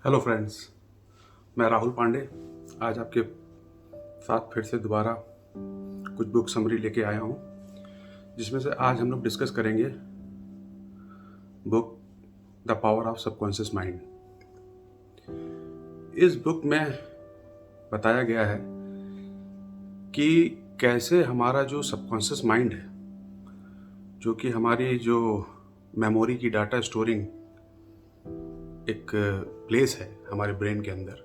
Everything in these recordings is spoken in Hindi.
हेलो फ्रेंड्स, मैं राहुल पांडे आज आपके साथ फिर से दोबारा कुछ बुक समरी लेके आया हूँ, जिसमें से आज हम लोग डिस्कस करेंगे book the power of subconscious mind. इस बुक में बताया गया है कि कैसे हमारा जो सबकॉन्शियस माइंड है, जो कि हमारी जो मेमोरी की डाटा स्टोरिंग एक प्लेस है हमारे ब्रेन के अंदर,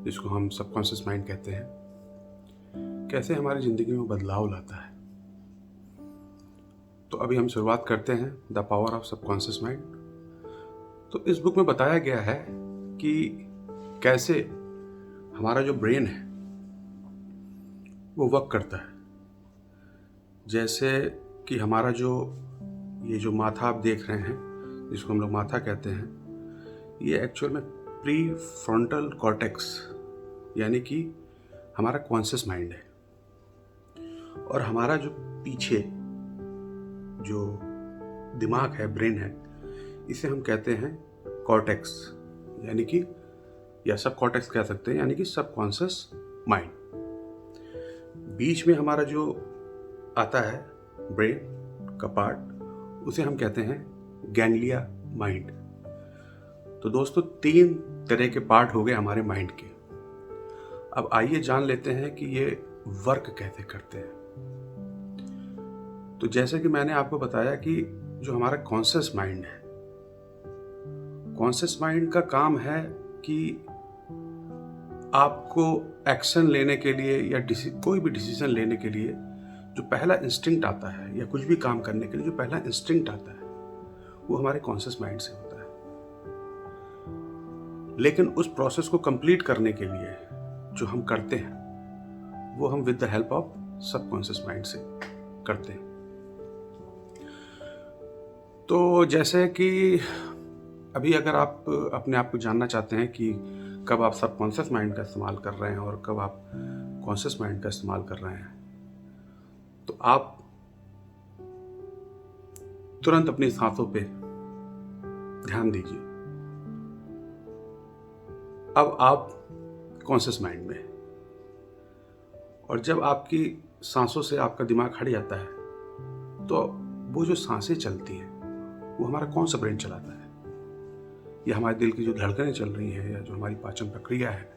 जिसको हम सबकॉन्शियस माइंड कहते हैं, कैसे हमारी ज़िंदगी में बदलाव लाता है। तो अभी हम शुरुआत करते हैं the power of subconscious mind. तो इस बुक में बताया गया है कि कैसे हमारा जो ब्रेन है वो वर्क करता है। जैसे कि हमारा ये जो माथा आप देख रहे हैं, जिसको हम लोग माथा कहते हैं, ये एक्चुअल में प्री फ्रंटल कॉर्टेक्स यानी कि हमारा कॉन्शियस माइंड है। और हमारा जो पीछे जो दिमाग है, ब्रेन है, इसे हम कहते हैं कॉर्टेक्स यानी कि, या सब कॉर्टेक्स कह सकते हैं, यानी कि सबकॉन्शियस माइंड। बीच में हमारा जो आता है ब्रेन का पार्ट, उसे हम कहते हैं गैंग्लिया माइंड। तो दोस्तों, 3 तरह के पार्ट हो गए हमारे माइंड के। अब आइए जान लेते हैं कि ये वर्क कैसे करते हैं। तो जैसे कि मैंने आपको बताया कि जो हमारा कॉन्शियस माइंड है, कॉन्शियस माइंड का काम है कि आपको एक्शन लेने के लिए या कोई भी डिसीजन लेने के लिए जो पहला इंस्टिंक्ट आता है, या कुछ भी काम करने के लिए जो पहला इंस्टिंक्ट आता है, वो हमारे कॉन्शियस माइंड से होता है। लेकिन उस प्रोसेस को कंप्लीट करने के लिए जो हम करते हैं, वो हम with the help of subconscious mind से करते हैं। तो जैसे कि अभी अगर आप अपने आप को जानना चाहते हैं कि कब आप सबकॉन्शियस माइंड का इस्तेमाल कर रहे हैं और कब आप कॉन्शियस माइंड का इस्तेमाल कर रहे हैं, तो आप तुरंत अपनी सांसों पे ध्यान दीजिए। अब आप कॉन्शियस माइंड में, और जब आपकी सांसों से आपका दिमाग हट जाता है, तो वो जो सांसें चलती हैं वो हमारा कौन सा ब्रेन चलाता है? या हमारे दिल की जो धड़कनें चल रही हैं, या जो हमारी पाचन प्रक्रिया है,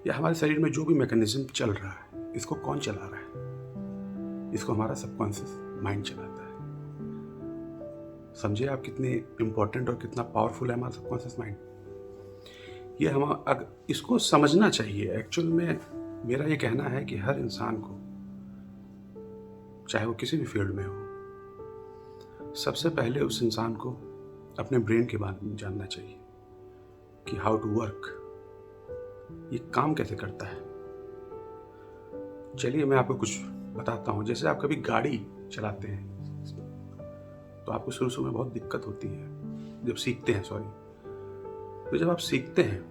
या हमारे शरीर में जो भी मैकेनिज्म चल रहा है, इसको कौन चला रहा है? इसको हमारा सबकॉन्शियस माइंड चलाता है। समझिए आप कितने इंपॉर्टेंट और कितना पावरफुल है हमारा सबकॉन्शियस माइंड। ये हम इसको समझना चाहिए। एक्चुअल में मेरा ये कहना है कि हर इंसान को, चाहे वो किसी भी फील्ड में हो, सबसे पहले उस इंसान को अपने ब्रेन के बारे में जानना चाहिए कि हाउ टू वर्क, ये काम कैसे करता है। चलिए मैं आपको कुछ बताता हूँ। जैसे आप कभी गाड़ी चलाते हैं तो आपको शुरू में बहुत दिक्कत होती है, जब सीखते हैं, तो जब आप सीखते हैं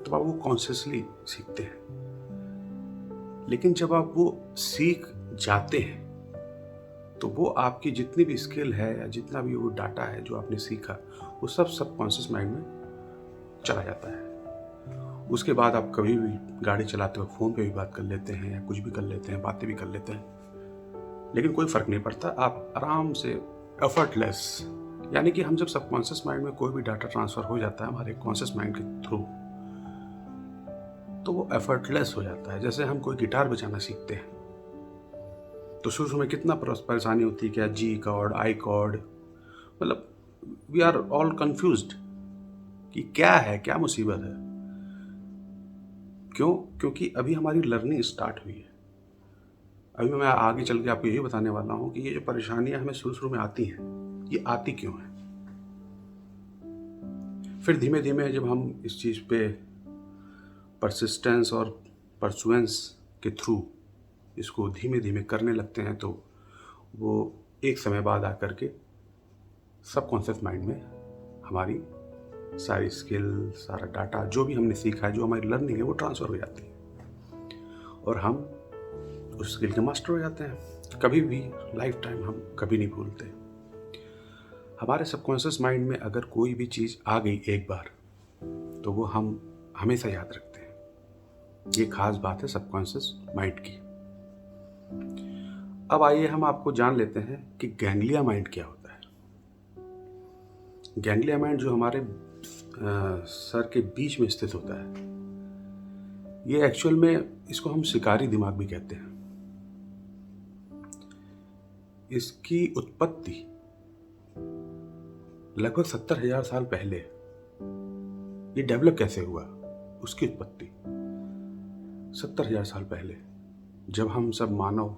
तो आप वो कॉन्शियसली सीखते हैं। लेकिन जब आप वो सीख जाते हैं तो वो आपकी जितनी भी स्किल है या जितना भी वो डाटा है जो आपने सीखा, वो सब सबकॉन्शियस माइंड में चला जाता है। उसके बाद आप कभी भी गाड़ी चलाते वक्त फ़ोन पे भी बात कर लेते हैं, या कुछ भी कर लेते हैं, बातें भी कर लेते हैं, लेकिन कोई फ़र्क नहीं पड़ता। आप आराम से एफर्टलेस, यानी कि हम जब सबकॉन्शियस माइंड में कोई भी डाटा ट्रांसफ़र हो जाता है हमारे कॉन्शियस माइंड के थ्रू, तो वो एफर्टलेस हो जाता है। जैसे हम कोई गिटार बजाना सीखते हैं तो शुरू में कितना परेशानी होती है, क्या जी कॉर्ड, आई कॉर्ड, मतलब वी आर ऑल कंफ्यूज्ड कि क्या है, क्या मुसीबत है। क्यों? क्योंकि अभी हमारी लर्निंग स्टार्ट हुई है। अभी मैं आगे चल के आपको यही बताने वाला हूँ कि ये जो परेशानियां हमें शुरू में आती हैं, ये आती क्यों हैं। फिर धीमे धीमे जब हम इस चीज़ पे परसिस्टेंस और परसुएंस के थ्रू इसको धीमे धीमे करने लगते हैं, तो वो एक समय बाद आकर के सबकॉन्शियस माइंड में हमारी सारी स्किल, सारा डाटा, जो भी हमने सीखा है, जो हमारी लर्निंग है, वो ट्रांसफ़र हो जाती है और हम उस स्किल के मास्टर हो जाते हैं। कभी भी लाइफ टाइम हम कभी नहीं भूलते। हमारे सबकॉन्शियस माइंड में अगर कोई भी चीज़ आ गई एक बार, तो वो हम हमेशा याद रखते हैं। ये खास बात है सबकॉन्शियस माइंड की। अब आइए हम आपको जान लेते हैं कि गैंग्लिया माइंड क्या होता है। गैंग्लिया माइंड जो हमारे सर के बीच में स्थित होता है, ये एक्चुअल में इसको हम शिकारी दिमाग भी कहते हैं। इसकी उत्पत्ति लगभग 70,000 साल पहले, ये डेवलप कैसे हुआ, उसकी उत्पत्ति 70,000 साल पहले, जब हम सब मानव,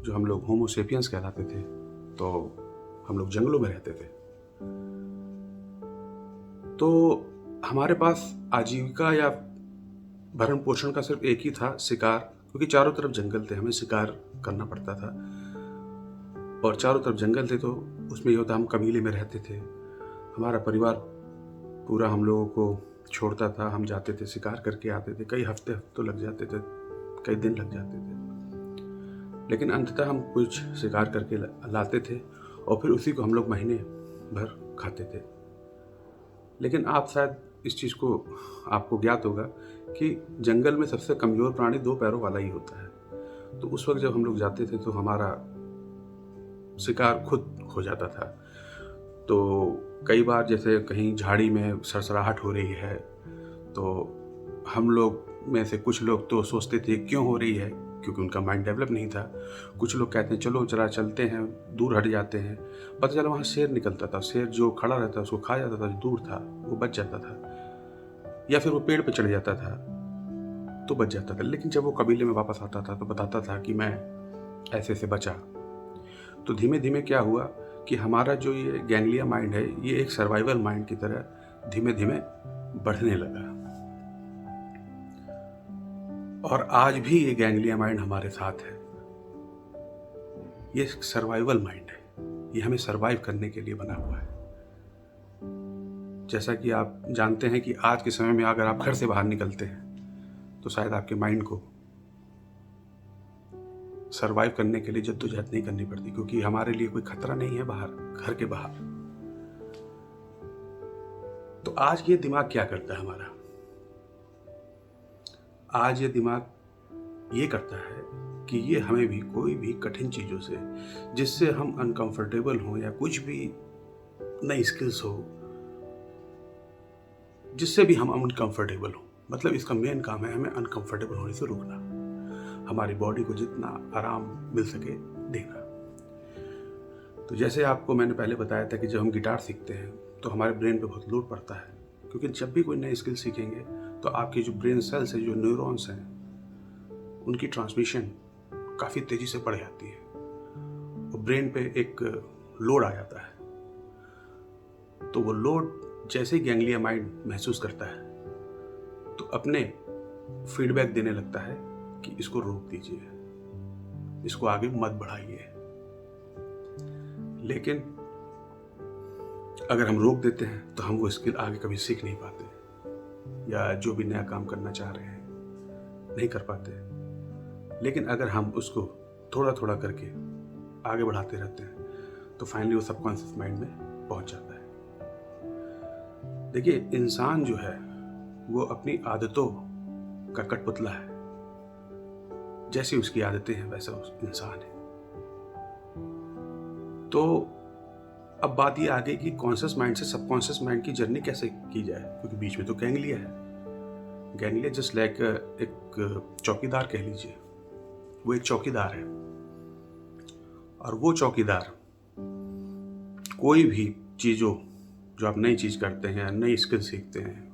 जो हम लोग होमोसेपियंस कहलाते थे, तो हम लोग जंगलों में रहते थे। तो हमारे पास आजीविका या भरण पोषण का सिर्फ एक ही था, शिकार, क्योंकि चारों तरफ जंगल थे, हमें शिकार करना पड़ता था और चारों तरफ जंगल थे, तो उसमें ये होता, हम कबीले में रहते थे, हमारा परिवार पूरा हम लोगों को छोड़ता था, हम जाते थे, शिकार करके आते थे, कई हफ्ते तो लग जाते थे, कई दिन लग जाते थे, लेकिन अंततः हम कुछ शिकार करके लाते थे और फिर उसी को हम लोग महीने भर खाते थे। लेकिन आप शायद इस चीज़ को आपको ज्ञात होगा कि जंगल में सबसे कमज़ोर प्राणी 2 पैरों वाला ही होता है। तो उस वक्त जब हम लोग जाते थे तो हमारा शिकार खुद हो जाता था। तो कई बार जैसे कहीं झाड़ी में सरसराहट हो रही है, तो हम लोग में से कुछ लोग तो सोचते थे क्यों हो रही है, क्योंकि उनका माइंड डेवलप नहीं था। कुछ लोग कहते हैं चलो जरा चलते हैं, दूर हट जाते हैं। पता चला वहाँ शेर निकलता था, शेर जो खड़ा रहता उसको खा जाता था, जो दूर था वो बच जाता था, या फिर वो पेड़ पे चढ़ जाता था तो बच जाता था। लेकिन जब वो कबीले में वापस आता था तो बताता था कि मैं ऐसे से बचा। तो धीमे धीमे क्या हुआ कि हमारा जो ये गैंग्लिया माइंड है, ये एक सर्वाइवल माइंड की तरह धीमे धीमे बढ़ने लगा, और आज भी ये गैंग्लिया माइंड हमारे साथ है। ये सर्वाइवल माइंड है, ये हमें सर्वाइव करने के लिए बना हुआ है। जैसा कि आप जानते हैं कि आज के समय में अगर आप घर से बाहर निकलते हैं तो शायद आपके माइंड को सर्वाइव करने के लिए जद्दोजहद नहीं करनी पड़ती, क्योंकि हमारे लिए कोई खतरा नहीं है बाहर, घर के बाहर। तो आज ये दिमाग क्या करता है हमारा? आज ये दिमाग ये करता है कि ये हमें भी कोई भी कठिन चीज़ों से, जिससे हम अनकंफर्टेबल हों या कुछ भी नई स्किल्स हो, जिससे भी हम अनकंफर्टेबल हों, मतलब इसका मेन काम है हमें अनकंफर्टेबल होने से रोकना, हमारी बॉडी को जितना आराम मिल सके देना। तो जैसे आपको मैंने पहले बताया था कि जब हम गिटार सीखते हैं तो हमारे ब्रेन पे बहुत लोड पड़ता है, क्योंकि जब भी कोई नई स्किल सीखेंगे तो आपके जो ब्रेन सेल्स हैं, जो न्यूरॉन्स हैं, उनकी ट्रांसमिशन काफ़ी तेज़ी से बढ़ जाती है और ब्रेन पे एक लोड आ जाता है। तो वो लोड जैसे ही गैंग्लिया माइंड महसूस करता है तो अपने फीडबैक देने लगता है कि इसको रोक दीजिए, इसको आगे मत बढ़ाइए। लेकिन अगर हम रोक देते हैं तो हम वो स्किल आगे कभी सीख नहीं पाते, या जो भी नया काम करना चाह रहे हैं नहीं कर पाते। लेकिन अगर हम उसको थोड़ा थोड़ा करके आगे बढ़ाते रहते हैं तो फाइनली वो सबकॉन्शियस माइंड में पहुंच जाता है। देखिए, इंसान जो है वो अपनी आदतों का कठपुतला है। जैसी उसकी आदतें हैं वैसा इंसान है। तो अब बात ये आ गई कि कॉन्शियस माइंड से सबकॉन्शियस माइंड की जर्नी कैसे की जाए, क्योंकि बीच में तो गैंग्लिया है। गैंग्लिया जस्ट लाइक एक चौकीदार कह लीजिए, वो एक चौकीदार है, और वो चौकीदार कोई भी चीज़ों, जो आप नई चीज़ करते हैं, नई स्किल सीखते हैं,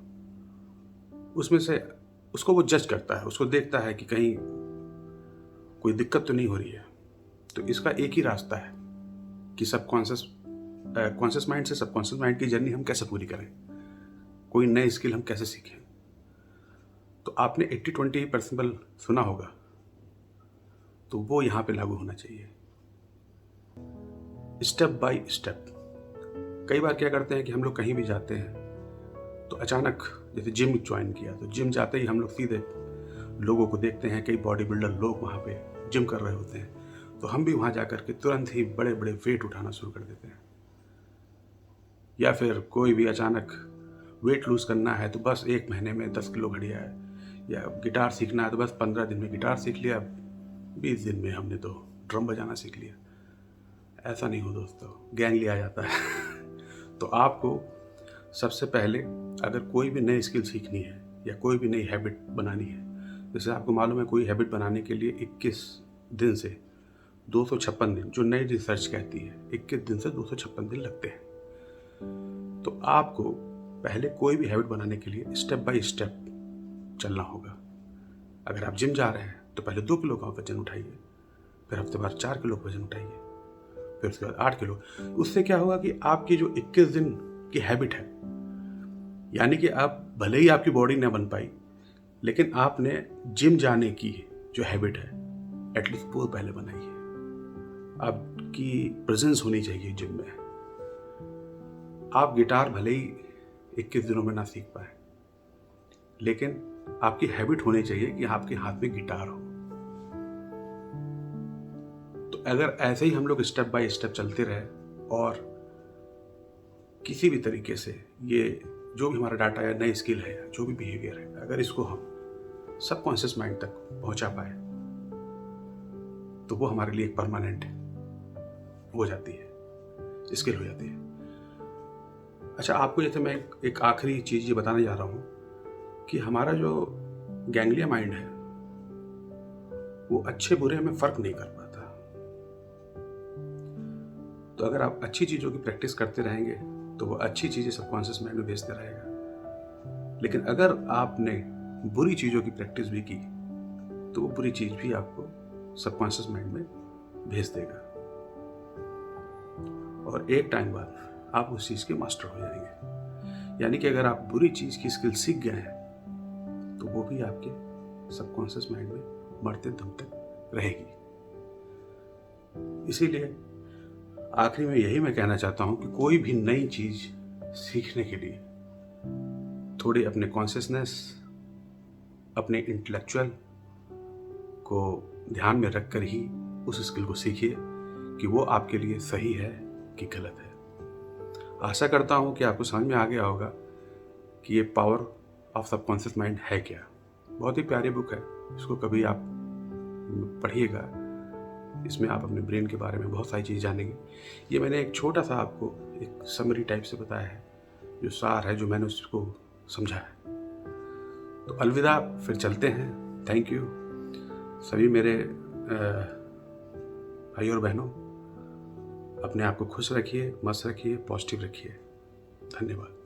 उसमें से उसको वो जज करता है, उसको देखता है कि कहीं कोई दिक्कत तो नहीं हो रही है। तो इसका एक ही रास्ता है कि कॉन्शियस माइंड से सबकॉन्शियस माइंड की जर्नी हम कैसे पूरी करें, कोई नई स्किल हम कैसे सीखें। तो आपने 80-20 प्रिंसिपल सुना होगा, तो वो यहाँ पे लागू होना चाहिए, स्टेप बाय स्टेप। कई बार क्या करते हैं कि हम लोग कहीं भी जाते हैं तो अचानक, जैसे जिम ज्वाइन किया, तो जिम जाते ही हम लोग सीधे लोगों को देखते हैं, कई बॉडी बिल्डर लोग वहाँ पे जिम कर रहे होते हैं, तो हम भी वहाँ जाकर के तुरंत ही बड़े बड़े वेट उठाना शुरू कर देते हैं। या फिर कोई भी अचानक वेट लूज़ करना है तो बस 1 महीने में 10 किलो घट गया है, या गिटार सीखना है तो बस 15 दिन में गिटार सीख लिया, 20 दिन में हमने तो ड्रम बजाना सीख लिया। ऐसा नहीं हो दोस्तों, गैंग लिया जाता है। तो आपको सबसे पहले अगर कोई भी नई स्किल सीखनी है या कोई भी नई हैबिट बनानी है, जैसे आपको मालूम है कोई हैबिट बनाने के लिए 21 दिन से 256 दिन, जो नई रिसर्च कहती है 21 दिन से 256 दिन लगते हैं। तो आपको पहले कोई भी हैबिट बनाने के लिए स्टेप बाय स्टेप चलना होगा। अगर आप जिम जा रहे हैं तो पहले 2 किलो का वजन उठाइए, फिर हफ्ते भर 4 किलो का वजन उठाइए, फिर उसके बाद 8 किलो। उससे क्या होगा कि आपकी जो 21 दिन की हैबिट है, यानी कि आप भले ही आपकी बॉडी न बन पाई, लेकिन आपने जिम जाने की जो हैबिट है एटलीस्ट वो पहले बनाई है। आपकी प्रेजेंस होनी चाहिए जिम में। आप गिटार भले ही 21 दिनों में ना सीख पाए, लेकिन आपकी हैबिट होनी चाहिए कि आपके हाथ में गिटार हो। तो अगर ऐसे ही हम लोग स्टेप बाय स्टेप चलते रहे और किसी भी तरीके से ये जो भी हमारा डाटा या नई स्किल है, जो भी बिहेवियर है, अगर इसको हम सबकॉन्शियस माइंड तक पहुंचा पाए तो वो हमारे लिए एक परमानेंट हो जाती है, स्किल हो जाती है। अच्छा, आपको जैसे मैं एक आखिरी चीज़ ये बताने जा रहा हूँ कि हमारा जो गैंग्लिया माइंड है वो अच्छे बुरे में फ़र्क नहीं कर पाता। तो अगर आप अच्छी चीज़ों की प्रैक्टिस करते रहेंगे तो वो अच्छी चीज़ें सबकॉन्शियस माइंड में भेजते रहेगा। लेकिन अगर आपने बुरी चीज़ों की प्रैक्टिस भी की तो वो बुरी चीज़ भी आपको सबकॉन्शियस माइंड में भेज देगा, और एक टाइम बाद आप उस चीज़ के मास्टर हो जाएंगे। यानी कि अगर आप बुरी चीज़ की स्किल सीख गए हैं तो वो भी आपके सबकॉन्शियस माइंड में मरते दम तक रहेगी। इसीलिए आखिरी में यही मैं कहना चाहता हूँ कि कोई भी नई चीज़ सीखने के लिए थोड़ी अपने कॉन्शियसनेस, अपने इंटेलेक्चुअल को ध्यान में रखकर ही उस स्किल को सीखिए कि वो आपके लिए सही है कि गलत है। आशा करता हूँ कि आपको समझ में आ गया होगा कि ये पावर ऑफ सबकॉन्शियस माइंड है क्या। बहुत ही प्यारी बुक है, इसको कभी आप पढ़िएगा। इसमें आप अपने ब्रेन के बारे में बहुत सारी चीज़ जानेंगे। ये मैंने एक छोटा सा आपको एक समरी टाइप से बताया है, जो सार है, जो मैंने उसको समझा है। तो अलविदा, फिर चलते हैं। थैंक यू सभी मेरे भाई और बहनों। अपने आप को खुश रखिए, मस्त रखिए, पॉजिटिव रखिए। धन्यवाद।